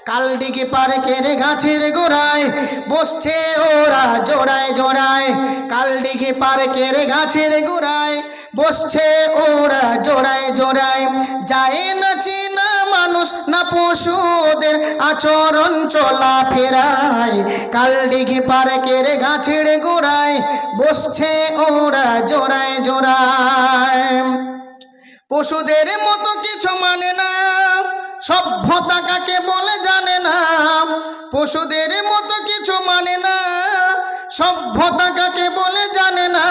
কালদিঘি পার্কের গাছের গোড়ায় বসছে ওরা জোড়ায় জোড়ায়। কালদিঘি পার্কের গাছের গোড়ায় বসছে ওরা জোড়ায় জোড়ায়। যায় না চেনা মানুষ না পশু ওদের আচরণ চলা ফেরায়। কালদিঘি পার্কের গাছের গোড়ায় বসছে ওরা জোড়ায় জোড়ায়। পশুদের মতো কিছু মানে না, সভ্যতা কাকে বলে জানে না। পশুদের মতো কিছু মানে না, সভ্যতা কাকে বলে জানে না।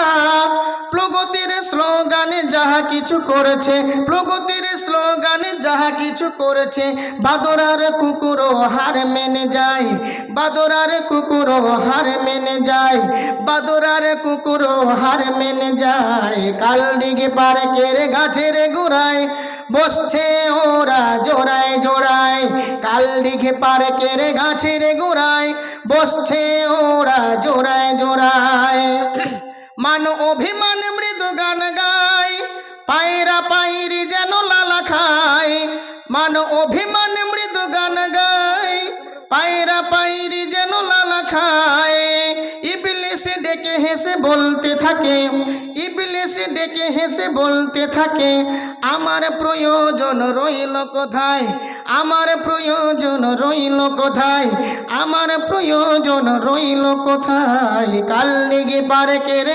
প্রগতির স্লোগানে যাহা কিছু করেছে, প্রগতির স্লোগানে যাহা কিছু করেছে, বাদর আর কুকুরও হার মেনে যায়। বাদর আর কুকুরও হার মেনে যায়। বাদর আর কুকুরও হার মেনে যায়। কালদিঘি পার্কের গাছের গোড়ায় বসছে ওরা জোড়ায় জোড়ায়। কালদিঘি পার্কের গাছের গোড়ায় বসছে ওরা জোড়ায় জোড়ায়। মান অভিমান মৃদু গান গায়, পায়রা পায়রি যেন লালা খায়। মান অভিমান মৃদু গান গায়, পায়রা পায়রি যেন লালা খায়। ইবলিস ডেকে হেসে বলতে থাকে, ইবলিস ডেকে হেসে বলতে থাকে, আমার প্রয়োজন রইল কোথায়, আমার প্রয়োজন রইল কোথায়, আমার প্রয়োজন রইল কোথায়। কালদিঘি পার্কের